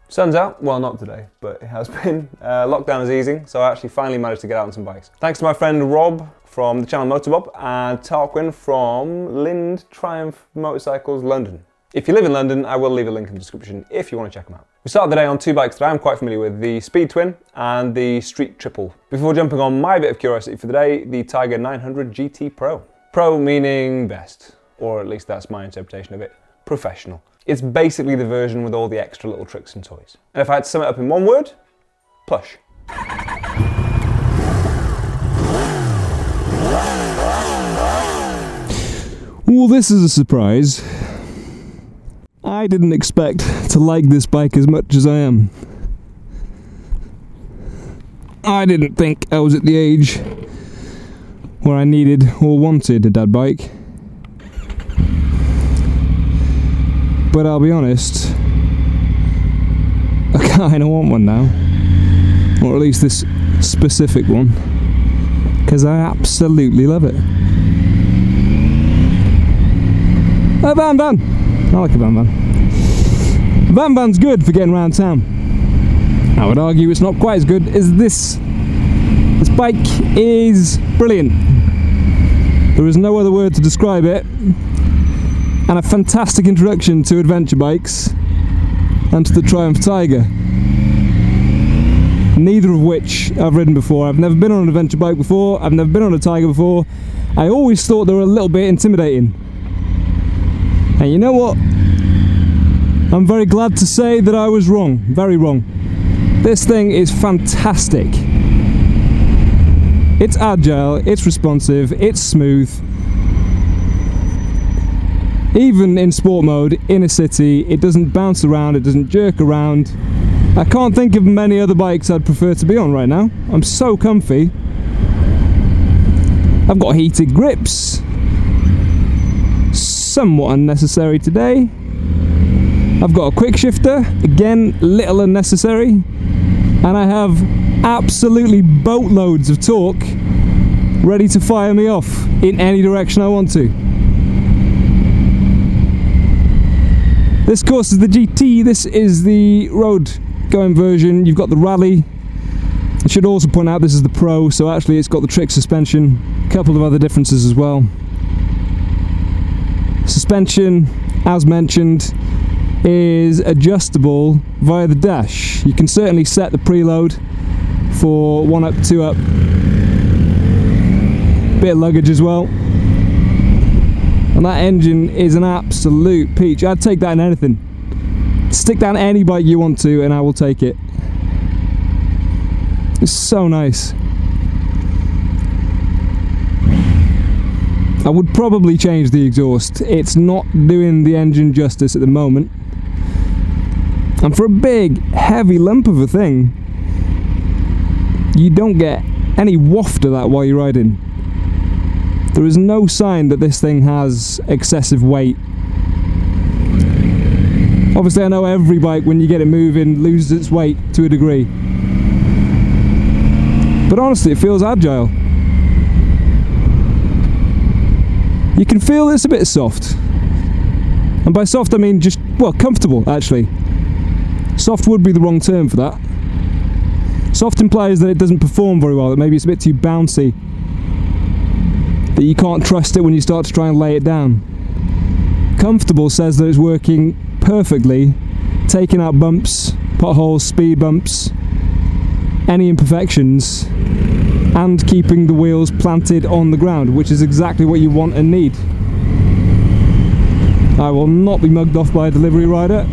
Sun's out, well not today, but it has been. Lockdown is easing, so I actually finally managed to get out on some bikes. Thanks to my friend Rob from the channel Motorbob and Tarquin from Lind Triumph Motorcycles London. If you live in London, I will leave a link in the description if you want to check them out. We started the day on two bikes that I'm quite familiar with, the Speed Twin and the Street Triple. Before jumping on my bit of curiosity for the day, the Tiger 900 GT Pro. Pro meaning best, or at least that's my interpretation of it, professional. It's basically the version with all the extra little tricks and toys. And if I had to sum it up in one word, plush. Well, this is a surprise. I didn't expect to like this bike as much as I am. I didn't think I was at the age where I needed or wanted a dad bike. But I'll be honest, I kind of want one now. Or at least this specific one. Because I absolutely love it. A Van Van! I like a Van Van. Van Van's good for getting around town. I would argue it's not quite as good as this. This bike is brilliant. There is no other word to describe it. And a fantastic introduction to adventure bikes and to the Triumph Tiger. Neither of which I've ridden before. I've never been on an adventure bike before. I've never been on a Tiger before. I always thought they were a little bit intimidating. And you know what? I'm very glad to say that I was wrong. Very wrong. This thing is fantastic. It's agile, it's responsive, it's smooth. Even in sport mode, in a city, it doesn't bounce around, it doesn't jerk around. I can't think of many other bikes I'd prefer to be on right now. I'm so comfy. I've got heated grips. Somewhat unnecessary today. I've got a quick shifter, again, little unnecessary. And I have absolutely boatloads of torque ready to fire me off in any direction I want to. This, of course, is the GT. This is the road-going version. You've got the Rally. I should also point out this is the Pro, so actually it's got the trick suspension. A couple of other differences as well. Suspension, as mentioned, is adjustable via the dash. You can certainly set the preload for 1 up, 2 up. Bit of luggage as well. And that engine is an absolute peach. I'd take that in anything. Stick down any bike you want to and I will take it. It's so nice. I would probably change the exhaust. It's not doing the engine justice at the moment. And for a big, heavy lump of a thing, you don't get any waft of that while you're riding. There is no sign that this thing has excessive weight. Obviously I know every bike, when you get it moving, loses its weight to a degree. But honestly, it feels agile. You can feel it's a bit soft. And by soft I mean just, well, comfortable actually. Soft would be the wrong term for that. Soft implies that it doesn't perform very well, that maybe it's a bit too bouncy. That you can't trust it when you start to try and lay it down. Comfortable says that it's working perfectly, taking out bumps, potholes, speed bumps, any imperfections, and keeping the wheels planted on the ground, which is exactly what you want and need. I will not be mugged off by a delivery rider.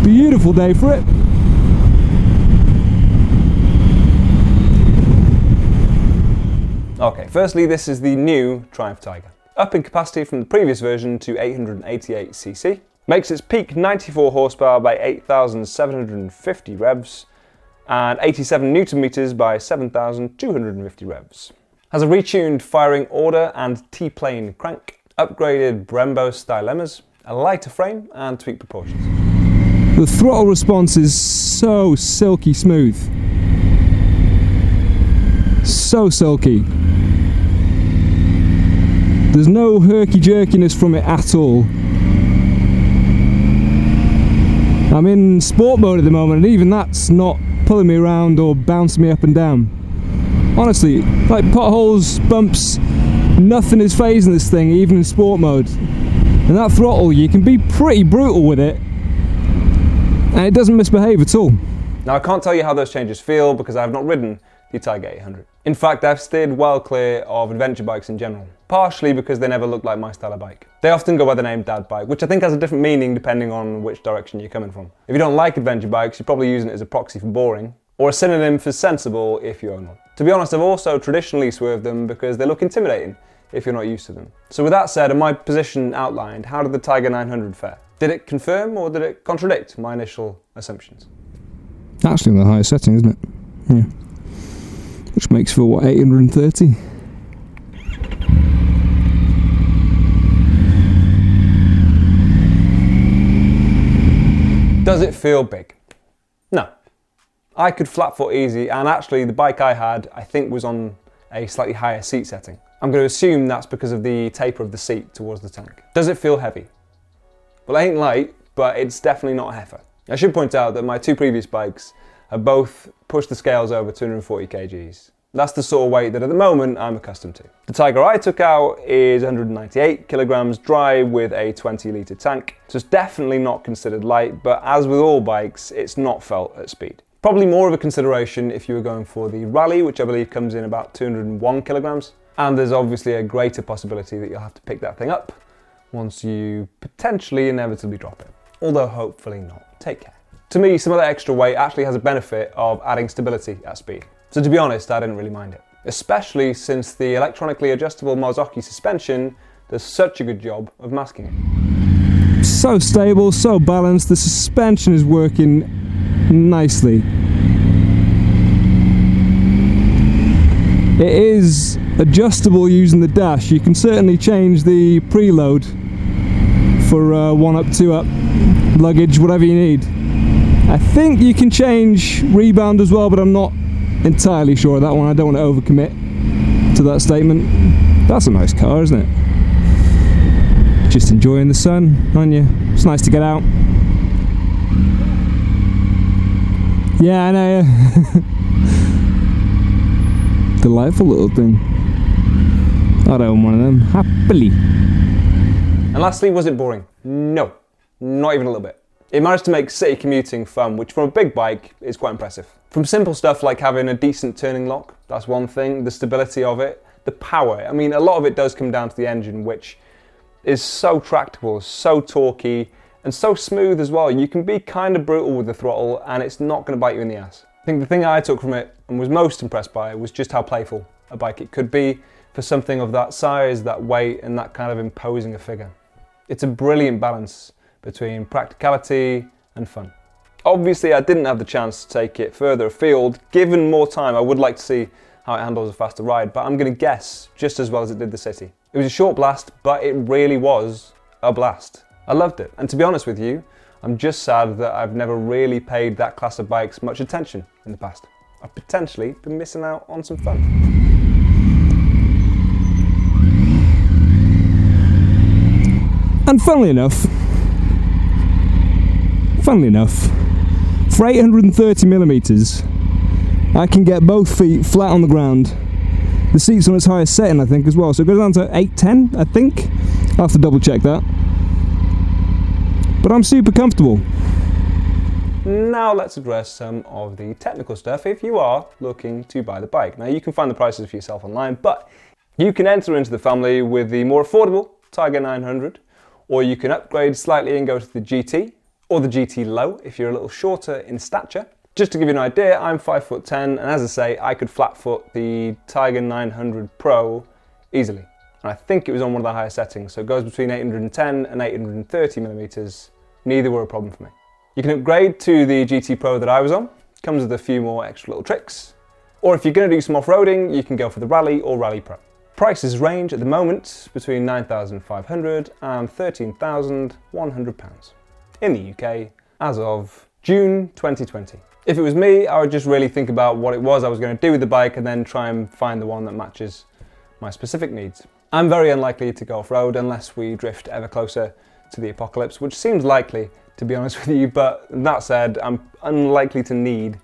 Beautiful day for it. Okay, firstly, this is the new Triumph Tiger. Up in capacity from the previous version to 888cc. Makes its peak 94 horsepower by 8,750 revs and 87 newton meters by 7,250 revs. Has a retuned firing order and T-plane crank, upgraded Brembo stylemas, a lighter frame and tweaked proportions. The throttle response is so silky smooth. So silky. There's no herky-jerkiness from it at all. I'm in sport mode at the moment, and even that's not pulling me around or bouncing me up and down. Honestly, like potholes, bumps, nothing is phasing this thing, even in sport mode. And that throttle, you can be pretty brutal with it, and it doesn't misbehave at all. Now I can't tell you how those changes feel because I have not ridden the Tiger 800. In fact, I've steered well clear of adventure bikes in general, partially because they never look like my style of bike. They often go by the name dad bike, which I think has a different meaning depending on which direction you're coming from. If you don't like adventure bikes, you're probably using it as a proxy for boring, or a synonym for sensible if you own one. To be honest, I've also traditionally swerved them because they look intimidating if you're not used to them. So with that said, and my position outlined, how did the Tiger 900 fare? Did it confirm or did it contradict my initial assumptions? Actually on the highest setting, isn't it? Yeah. Which makes for what, 830? Does it feel big? No. I could flat foot easy, and actually the bike I had, I think, was on a slightly higher seat setting. I'm going to assume that's because of the taper of the seat towards the tank. Does it feel heavy? Well, it ain't light, but it's definitely not a heifer. I should point out that my two previous bikes have both pushed the scales over 240 kgs. That's the sort of weight that at the moment I'm accustomed to. The Tiger I took out is 198 kilograms dry with a 20-litre tank, so it's definitely not considered light, but as with all bikes, it's not felt at speed. Probably more of a consideration if you were going for the Rally, which I believe comes in about 201 kilograms, and there's obviously a greater possibility that you'll have to pick that thing up once you potentially inevitably drop it, although hopefully not. Take care. To me, some of that extra weight actually has a benefit of adding stability at speed. So to be honest, I didn't really mind it, especially since the electronically adjustable Marzocchi suspension does such a good job of masking it. So stable, so balanced, the suspension is working nicely. It is adjustable using the dash. You can certainly change the preload for 1 up, 2 up, luggage, whatever you need. I think you can change rebound as well, but I'm not entirely sure of that one. I don't want to overcommit to that statement. That's a nice car, isn't it? Just enjoying the sun, aren't you? It's nice to get out. Yeah, I know, yeah. Delightful little thing. I'd own one of them, happily. And lastly, was it boring? No, not even a little bit. It managed to make city commuting fun, which from a big bike is quite impressive. From simple stuff like having a decent turning lock, that's one thing, the stability of it, the power. I mean, a lot of it does come down to the engine, which is so tractable, so torquey, and so smooth as well. You can be kind of brutal with the throttle and it's not going to bite you in the ass. I think the thing I took from it and was most impressed by was just how playful a bike it could be for something of that size, that weight, and that kind of imposing a figure. It's a brilliant balance between practicality and fun. Obviously, I didn't have the chance to take it further afield. Given more time, I would like to see how it handles a faster ride, but I'm going to guess just as well as it did the city. It was a short blast, but it really was a blast. I loved it, and to be honest with you, I'm just sad that I've never really paid that class of bikes much attention in the past. I've potentially been missing out on some fun. And funnily enough, for 830 millimeters, I can get both feet flat on the ground. The seat's on its highest setting, I think, as well, so it goes down to 810, I think. I'll have to double check that. But I'm super comfortable. Now let's address some of the technical stuff if you are looking to buy the bike. Now you can find the prices for yourself online, but you can enter into the family with the more affordable Tiger 900, or you can upgrade slightly and go to the GT, or the GT Low if you're a little shorter in stature. Just to give you an idea, I'm 5'10", and as I say, I could flat foot the Tiger 900 Pro easily. And I think it was on one of the higher settings, so it goes between 810 and 830 millimeters. Neither were a problem for me. You can upgrade to the GT Pro that I was on. Comes with a few more extra little tricks. Or if you're going to do some off-roading, you can go for the Rally or Rally Pro. Prices range at the moment between £9,500 and £13,100 in the UK as of June 2020. If it was me, I would just really think about what it was I was going to do with the bike and then try and find the one that matches my specific needs. I'm very unlikely to go off-road unless we drift ever closer to the apocalypse, which seems likely, to be honest with you, but that said, I'm unlikely to need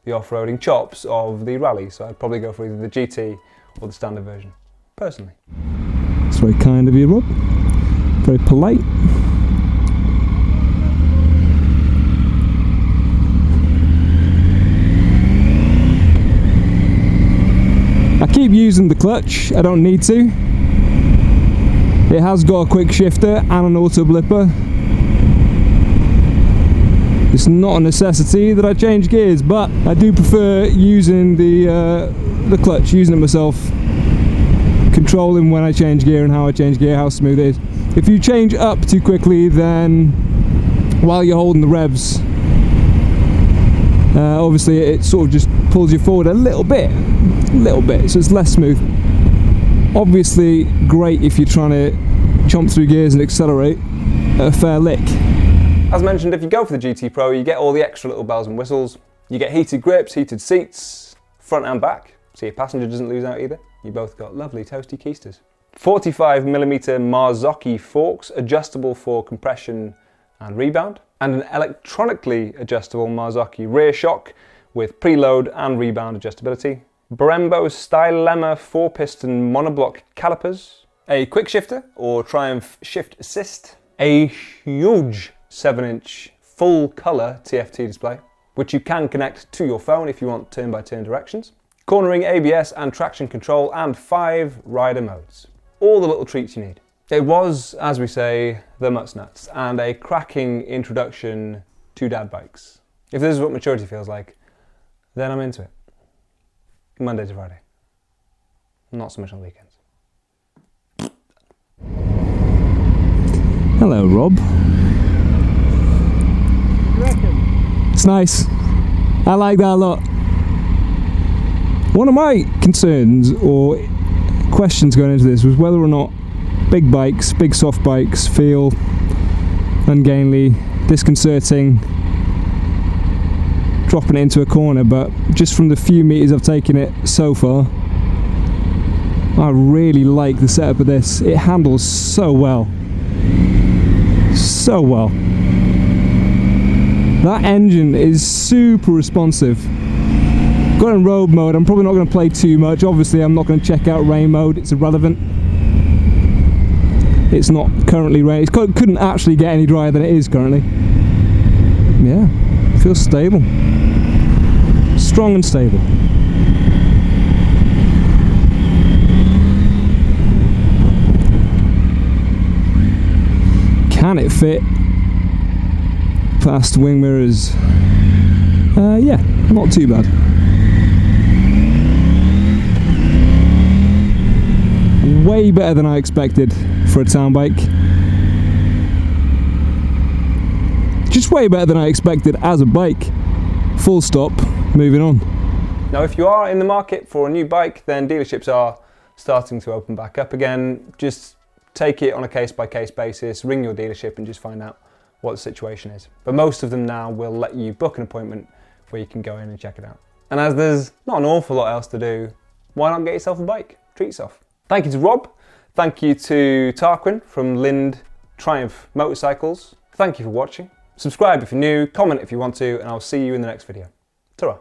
the off-roading chops of the rally, so I'd probably go for either the GT or the standard version, personally. It's very kind of you, Rob. Very polite. I keep using the clutch, I don't need to. It has got a quick shifter and an auto blipper. It's not a necessity that I change gears, but I do prefer using the clutch, using it myself, controlling when I change gear and how I change gear, how smooth it is. If you change up too quickly, then while you're holding the revs, obviously it sort of just pulls you forward a little bit, so it's less smooth. Obviously great if you're trying to chomp through gears and accelerate at a fair lick. As mentioned, if you go for the GT Pro, you get all the extra little bells and whistles. You get heated grips, heated seats, front and back, so your passenger doesn't lose out either. You both got lovely toasty keisters. 45mm Marzocchi forks, adjustable for compression and rebound, and an electronically adjustable Marzocchi rear shock with preload and rebound adjustability. Brembo Stylemma 4-piston monoblock calipers, a quick shifter or Triumph Shift Assist, a huge 7-inch full colour TFT display, which you can connect to your phone if you want turn-by-turn directions, cornering, ABS and traction control, and 5 rider modes. All the little treats you need. It was, as we say, the Mutts Nuts, and a cracking introduction to dad bikes. If this is what maturity feels like, then I'm into it. Monday to Friday. Not so much on weekends. Hello, Rob. It's nice. I like that a lot. One of my concerns or questions going into this was whether or not big bikes, big soft bikes, feel ungainly, disconcerting, dropping it into a corner, but just from the few meters I've taken it so far, I really like the setup of this. It handles so well. So well. That engine is super responsive. Got in road mode, I'm probably not going to play too much. Obviously I'm not going to check out rain mode, it's irrelevant. It's not currently rain, it couldn't actually get any drier than it is currently. Yeah, feels stable. Strong and stable. Can it fit past wing mirrors? Yeah, not too bad. Way better than I expected for a town bike. Just way better than I expected as a bike. Full stop, moving on. Now if you are in the market for a new bike, then dealerships are starting to open back up again. Just take it on a case-by-case basis, ring your dealership and just find out what the situation is. But most of them now will let you book an appointment where you can go in and check it out. And as there's not an awful lot else to do, why not get yourself a bike? Treat yourself. Thank you to Rob. Thank you to Tarquin from Lind Triumph Motorcycles. Thank you for watching. Subscribe if you're new, comment if you want to, and I'll see you in the next video. Ta-ra.